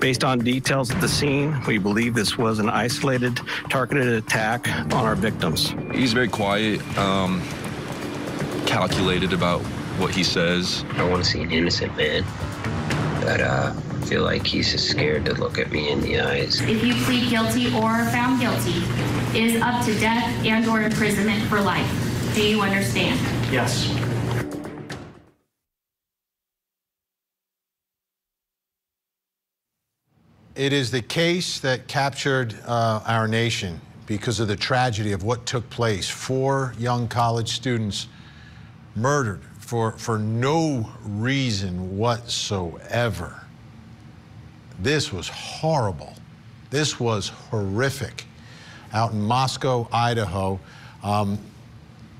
Based on details at the scene, we believe this was an isolated, targeted attack on our victims. He's very quiet, calculated about what he says. I don't want to see an innocent man, but I feel like he's just scared to look at me in the eyes. If you plead guilty or found guilty, it is up to death and/or imprisonment for life. Do you understand? Yes. It is the case that captured our nation because of the tragedy of what took place. 4 young college students murdered for no reason whatsoever. This was horrible. This was horrific. Out in Moscow, Idaho,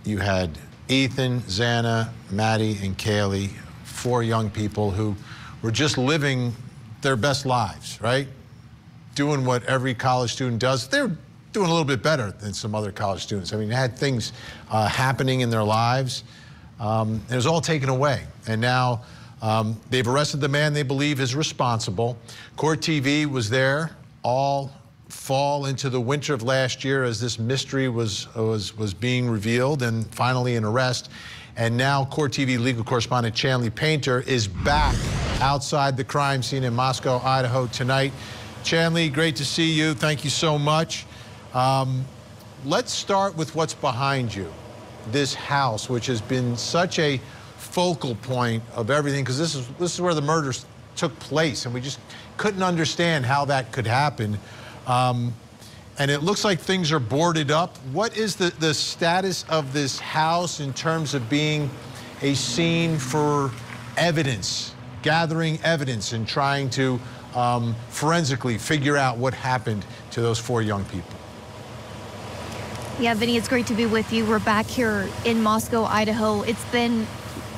you had Ethan, Xana, Maddie, and Kaylee, 4 young people who were just living their best lives, right? Doing what every college student does. They're doing a little bit better than some other college students. I mean, they had things happening in their lives. It was all taken away. And now they've arrested the man they believe is responsible. Court TV was there all fall into the winter of last year as this mystery was being revealed, and finally an arrest. And now Court TV legal correspondent Chanley Painter is back outside the crime scene in Moscow, Idaho tonight. Chanley, great to see you. Thank you so much. Let's start with what's behind you. This house, which has been such a focal point of everything, because this is where the murders took place, and we just couldn't understand how that could happen. And it looks like things are boarded up. What is the status of this house in terms of being a scene for evidence, gathering evidence and trying to forensically figure out what happened to those 4 young people? Yeah, Vinny, it's great to be with you. We're back here in Moscow, Idaho. It's been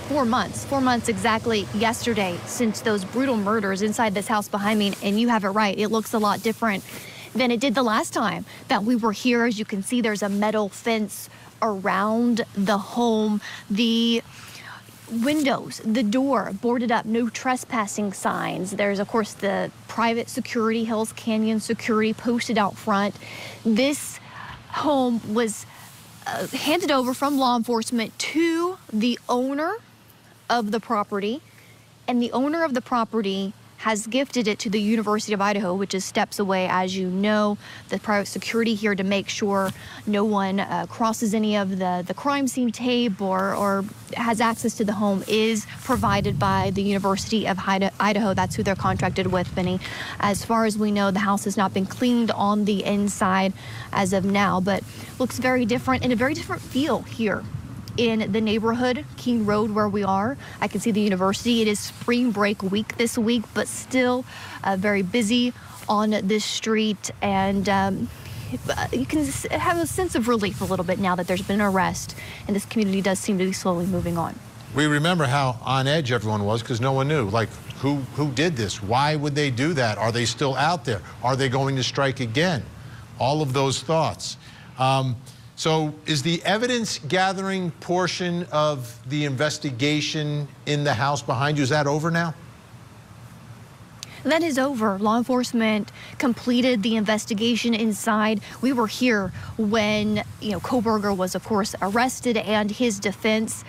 4 months exactly yesterday since those brutal murders inside this house behind me. And you have it right, it looks a lot different than it did the last time that we were here. As you can see, there's a metal fence around the home. The windows, the door boarded up, no trespassing signs. There's, of course, the private security, Hills Canyon security posted out front. This home was handed over from law enforcement to the owner of the property, and the owner of the property has gifted it to the University of Idaho, which is steps away, as you know. The private security here to make sure no one crosses any of the crime scene tape or has access to the home is provided by the University of Idaho. That's who they're contracted with, Vinny. As far as we know, the house has not been cleaned on the inside as of now, but looks very different and a very different feel here in the neighborhood, Keene Road, where we are. I can see the university. It is spring break week this week, but still very busy on this street. And you can have a sense of relief a little bit now that there's been an arrest, and this community does seem to be slowly moving on. We remember how on edge everyone was because no one knew, like, who did this? Why would they do that? Are they still out there? Are they going to strike again? All of those thoughts. So is the evidence gathering portion of the investigation in the house behind you, is that over now? That is over. Law enforcement completed the investigation inside. We were here when, Kohberger was, of course, arrested, and his defense,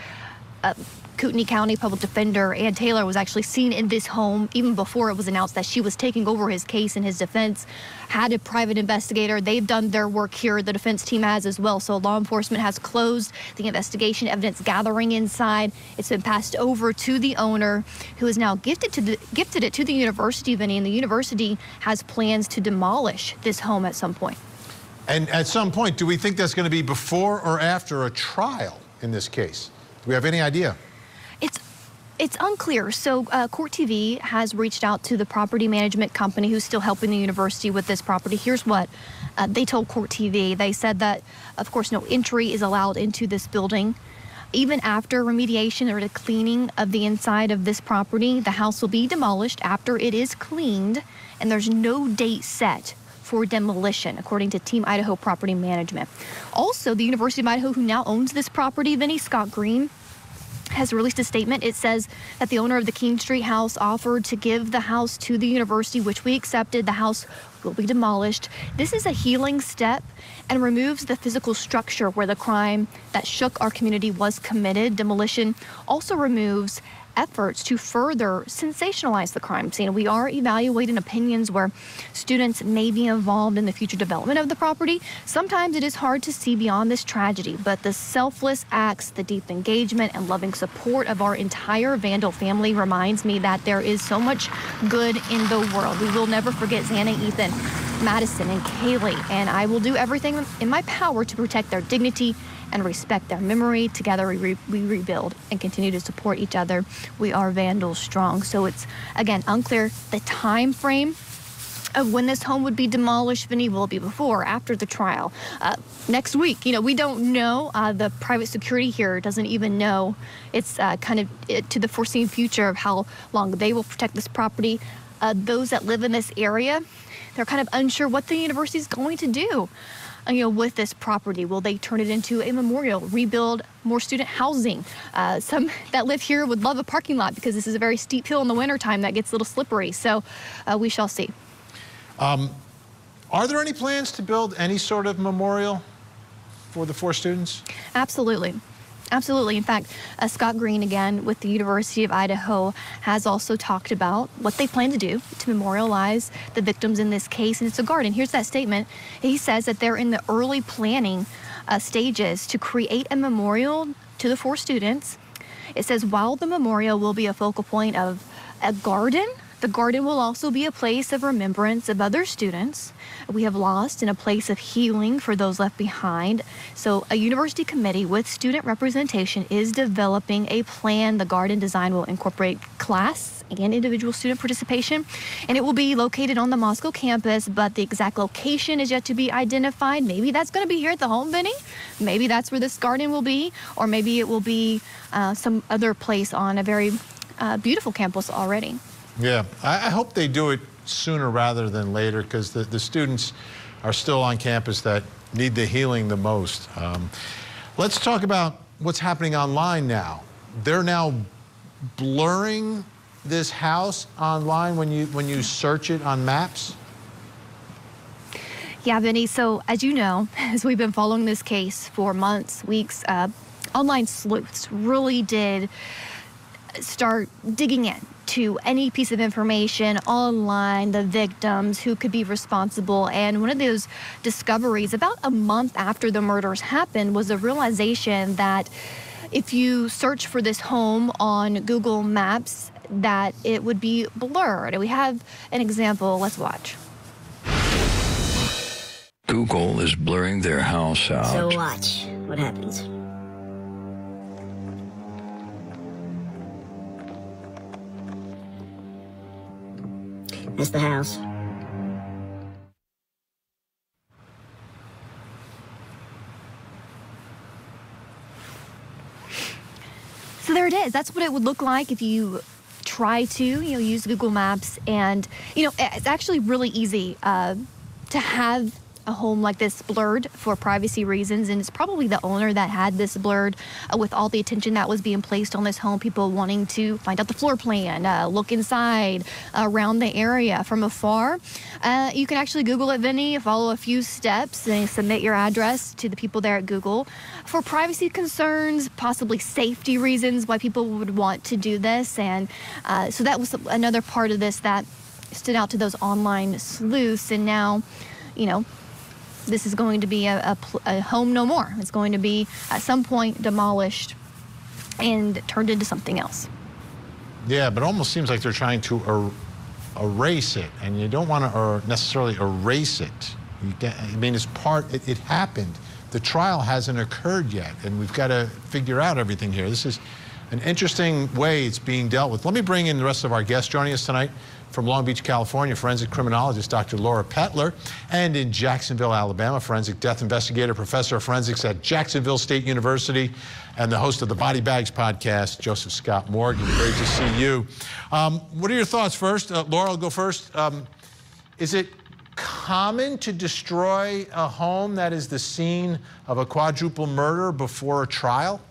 Kootenai County Public Defender Ann Taylor, was actually seen in this home even before it was announced that she was taking over his case, and his defense had a private investigator. They've done their work here. The defense team has as well. So law enforcement has closed the investigation, evidence gathering inside. It's been passed over to the owner, who is now gifted it to the university, Vinny, and the university has plans to demolish this home at some point. And at some point, do we think that's going to be before or after a trial in this case? Do we have any idea? It's unclear. So Court TV has reached out to the property management company who's still helping the university with this property. Here's what they told Court TV. They said that, of course, no entry is allowed into this building. Even after remediation or the cleaning of the inside of this property, the house will be demolished after it is cleaned, and there's no date set for demolition, according to Team Idaho Property Management. Also, the University of Idaho, who now owns this property, Vinny, Scott Green, has released a statement. It says that the owner of the King Street house offered to give the house to the university, which we accepted. The house will be demolished. This is a healing step and removes the physical structure where the crime that shook our community was committed. Demolition also removes efforts to further sensationalize the crime scene. We are evaluating opinions where students may be involved in the future development of the property. Sometimes it is hard to see beyond this tragedy, but the selfless acts, the deep engagement and loving support of our entire Vandal family reminds me that there is so much good in the world. We will never forget Xana, Ethan, Madison, and Kaylee, and I will do everything in my power to protect their dignity and respect their memory. Together we rebuild and continue to support each other. We are Vandal strong. So it's, again, unclear the time frame of when this home would be demolished. Vinny, will it be before or after the trial? Next week, we don't know. The private security here doesn't even know. It's kind of to the foreseen future of how long they will protect this property. Those that live in this area, they're kind of unsure what the university is going to do with this property. Will they turn it into a memorial, rebuild more student housing? Some that live here would love a parking lot because this is a very steep hill in the wintertime that gets a little slippery. So we shall see. Are there any plans to build any sort of memorial for the 4 students? Absolutely. Absolutely. In fact, Scott Green, again, with the University of Idaho, has also talked about what they plan to do to memorialize the victims in this case. And it's a garden. Here's that statement. He says that they're in the early planning stages to create a memorial to the 4 students. It says while the memorial will be a focal point of a garden, the garden will also be a place of remembrance of other students we have lost and a place of healing for those left behind. So a university committee with student representation is developing a plan. The garden design will incorporate class and individual student participation, and it will be located on the Moscow campus, but the exact location is yet to be identified. Maybe that's going to be here at the home, Vinny. Maybe that's where this garden will be, or maybe it will be some other place on a very beautiful campus already. Yeah, I hope they do it sooner rather than later, because the students are still on campus that need the healing the most. Let's talk about what's happening online now. They're now blurring this house online when you search it on maps. Yeah, Vinny, so as you know, as we've been following this case for months, weeks, online sleuths really did start digging in to any piece of information online, the victims, who could be responsible. And one of those discoveries about a month after the murders happened was the realization that if you search for this home on Google Maps, that it would be blurred. And we have an example. Let's watch. Google is blurring their house out. So watch what happens. That's the house. So there it is. That's what it would look like if you try to, use Google Maps. And, it's actually really easy to have a home like this blurred for privacy reasons, and it's probably the owner that had this blurred with all the attention that was being placed on this home, people wanting to find out the floor plan, look inside, around the area from afar. You can actually Google it, Vinny, follow a few steps and submit your address to the people there at Google. For privacy concerns, possibly safety reasons why people would want to do this, and so that was another part of this that stood out to those online sleuths. And now, this is going to be a home no more. It's going to be at some point demolished and turned into something else. Yeah, but it almost seems like they're trying to erase it, and you don't want to necessarily erase it. It's it happened. The trial hasn't occurred yet, and we've got to figure out everything here. This is an interesting way it's being dealt with. Let me bring in the rest of our guests joining us tonight. From Long Beach, California, forensic criminologist Dr. Laura Pettler, and in Jacksonville, Alabama, forensic death investigator, professor of forensics at Jacksonville State University, and the host of the Body Bags podcast, Joseph Scott Morgan. Great to see you. What are your thoughts first? Laura, I'll go first. Is it common to destroy a home that is the scene of a quadruple murder before a trial?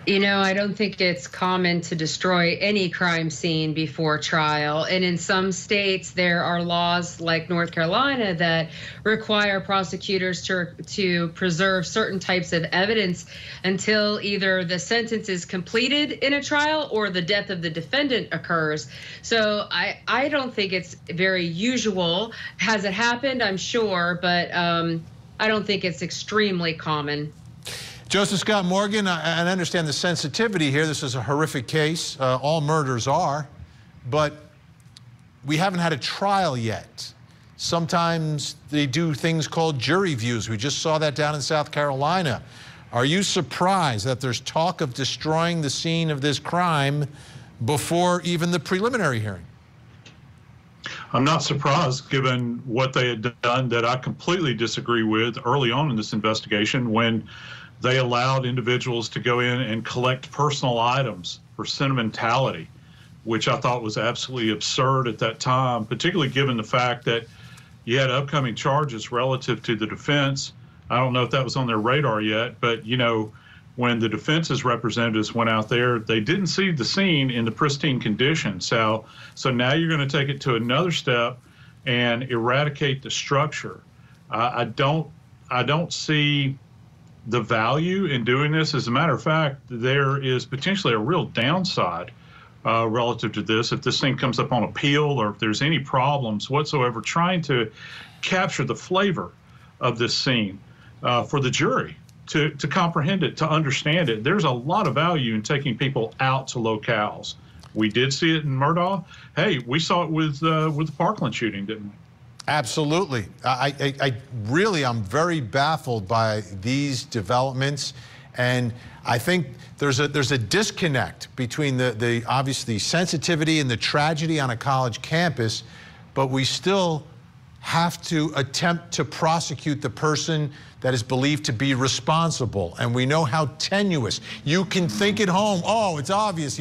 You know, I don't think it's common to destroy any crime scene before trial. And in some states, there are laws like North Carolina that require prosecutors to preserve certain types of evidence until either the sentence is completed in a trial or the death of the defendant occurs. So I don't think it's very usual. Has it happened? I'm sure, but I don't think it's extremely common. Joseph Scott Morgan, I understand the sensitivity here. This is a horrific case. All murders are, but we haven't had a trial yet. Sometimes they do things called jury views. We just saw that down in South Carolina. Are you surprised that there's talk of destroying the scene of this crime before even the preliminary hearing? I'm not surprised, given what they had done that I completely disagree with early on in this investigation, when they allowed individuals to go in and collect personal items for sentimentality, which I thought was absolutely absurd at that time, particularly given the fact that you had upcoming charges relative to the defense. I don't know if that was on their radar yet, but, you know, when the defense's representatives went out there, they didn't see the scene in the pristine condition. So now you're going to take it to another step and eradicate the structure. I don't see the value in doing this. As a matter of fact, there is potentially a real downside relative to this if this thing comes up on appeal or if there's any problems whatsoever trying to capture the flavor of this scene for the jury to comprehend it, to understand it. There's a lot of value in taking people out to locales. We did see it in Murdaugh. Hey, we saw it with the Parkland shooting, didn't we? Absolutely. I'm very baffled by these developments, and I think there's a disconnect between the obviously sensitivity and the tragedy on a college campus, but we still have to attempt to prosecute the person that is believed to be responsible, and we know how tenuous. You can think at home, oh, it's obvious.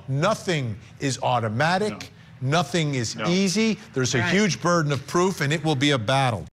Nothing is automatic. No. Nothing is easy. There's a huge burden of proof, and it will be a battle.